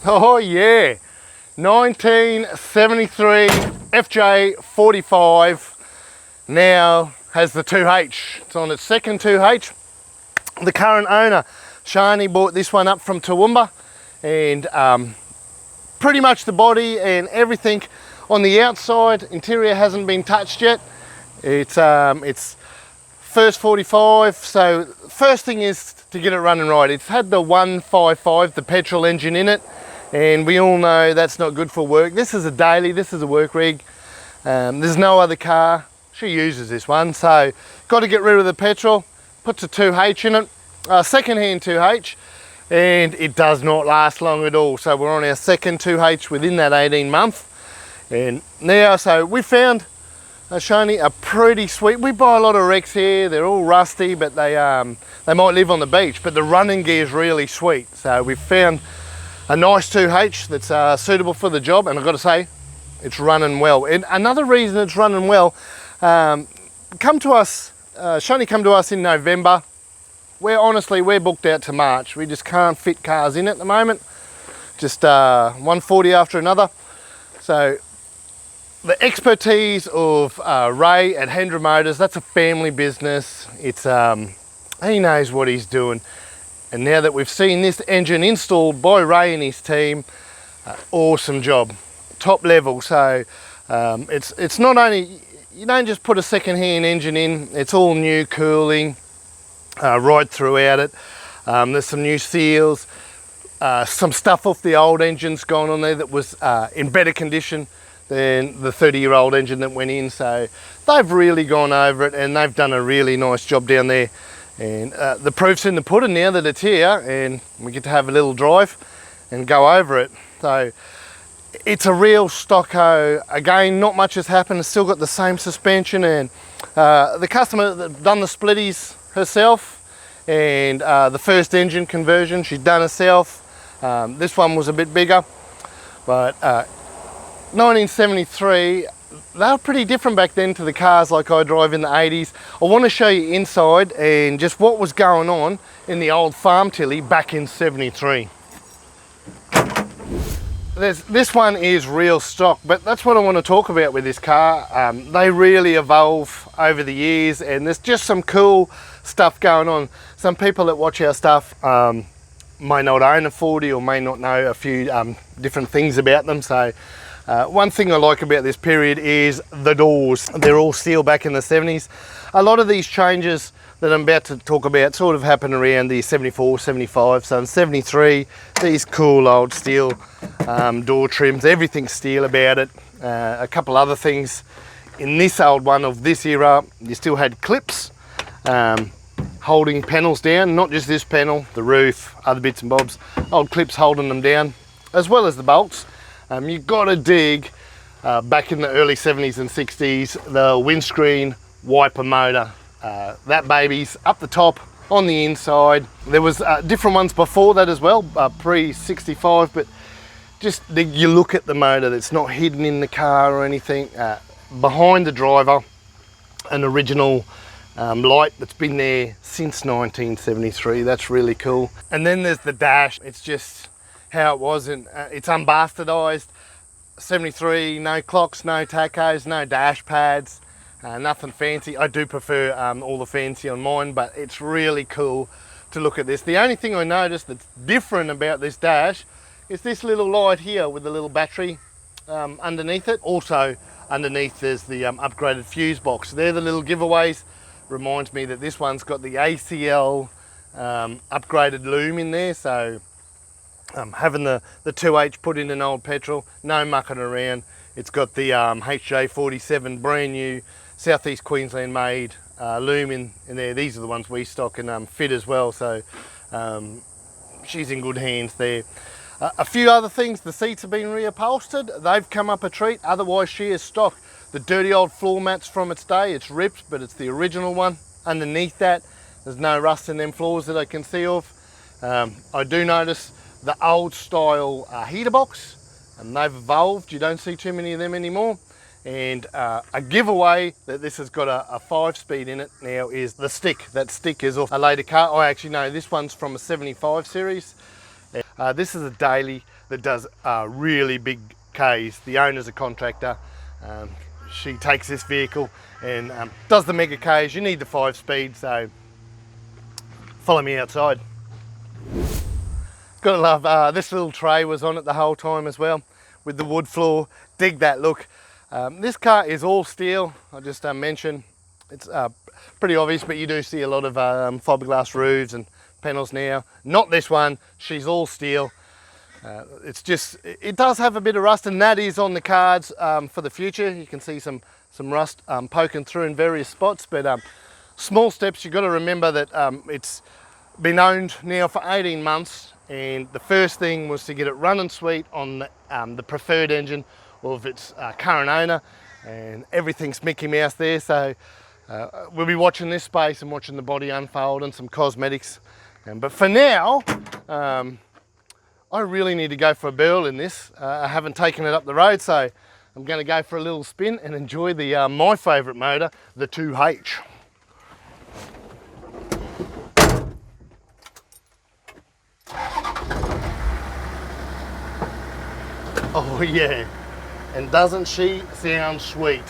Oh yeah, 1973 FJ45 now has the 2H. It's on its second 2H. The current owner, Shani, bought this one up from Toowoomba, and pretty much the body and everything on the outside, interior hasn't been touched yet. It's first 45, so first thing is to get it running right. It's had the 155, the petrol engine in it, and we all know that's not good for work. This is a daily, this is a work rig. There's no other car, she uses this one, so got to get rid of the petrol, puts a 2H in it, second-hand 2H, and it does not last long at all. So we're on our second 2H within that 18 month, and now, so we found Shani a pretty sweet. We buy a lot of wrecks here, they're all rusty, but they might live on the beach, but the running gear is really sweet. So we've found a nice 2H that's suitable for the job, and I've got to say, it's running well. And another reason it's running well, Shani come to us in November. We're booked out to March. We just can't fit cars in at the moment. Just 140 after another. So the expertise of Ray at Hendra Motors, that's a family business. It's he knows what he's doing. And now that we've seen this engine installed by Ray and his team, awesome job, top level. So it's not only, you don't just put a second-hand engine in, it's all new cooling right throughout it. There's some new seals, some stuff off the old engine's gone on there that was in better condition than the 30-year-old engine that went in. So they've really gone over it, and they've done a really nice job down there. And the proof's in the pudding now that it's here, and we get to have a little drive and go over it. So it's a real stocko. Again, not much has happened. It's still got the same suspension, and the customer that done the splitties herself, and the first engine conversion she's done herself. This one was a bit bigger, but 1973, they were pretty different back then to the cars like I drive in the 80s. I want to show you inside and just what was going on in the old farm tilly back in 73. This one is real stock, but that's what I want to talk about with this car. They really evolve over the years, and there's just some cool stuff going on. Some people that watch our stuff may not own a 40 or may not know a few different things about them. So one thing I like about this period is the doors. They're all steel back in the 70s. A lot of these changes that I'm about to talk about sort of happened around the 74, 75. So in 73, these cool old steel door trims, everything's steel about it. A couple other things in this old one of this era, you still had clips holding panels down, not just this panel, the roof, other bits and bobs, old clips holding them down, as well as the bolts. You've got to dig back in the early 70s and 60s, the windscreen wiper motor. That baby's up the top, on the inside. There was different ones before that as well, pre-65, but just you look at the motor that's not hidden in the car or anything. Behind the driver, an original light that's been there since 1973. That's really cool. And then there's the dash. It's just how it was, and it's unbastardized. 73, no clocks, no tachos, no dash pads, nothing fancy. I do prefer all the fancy on mine, but it's really cool to look at this. The only thing I noticed that's different about this dash is this little light here with the little battery underneath it. Also underneath there's the upgraded fuse box. They're the little giveaways. Reminds me that this one's got the ACL upgraded loom in there, so having the 2H put in an old petrol, no mucking around. It's got the FJ45 brand new Southeast Queensland made loom in there. These are the ones we stock and fit as well, so she's in good hands there. A few other things, the seats have been reupholstered. They've come up a treat, otherwise she is stock. The dirty old floor mats from its day, it's ripped, but it's the original one. Underneath that, there's no rust in them floors that I can see of. I do notice the old style heater box, and they've evolved. You don't see too many of them anymore. And a giveaway that this has got a 5-speed in it now is the stick. That stick is off a later car. I actually know this one's from a 75 series. This is a daily that does really big Ks. The owner's a contractor. She takes this vehicle and does the mega Ks. You need the 5-speed, so follow me outside. Gotta love, this little tray was on it the whole time as well, with the wood floor. Dig that look. This car is all steel. I just mentioned, it's pretty obvious, but you do see a lot of fiberglass roofs and panels now. Not this one, she's all steel. It's just, it does have a bit of rust, and that is on the cards for the future. You can see some rust poking through in various spots, but small steps. You've got to remember that it's been owned now for 18 months, and the first thing was to get it running sweet on the preferred engine of its current owner, and everything's Mickey Mouse there. So we'll be watching this space and watching the body unfold and some cosmetics. But for now, I really need to go for a burl in this. I haven't taken it up the road, so I'm going to go for a little spin and enjoy the my favourite motor, the 2H. Oh yeah, and doesn't she sound sweet?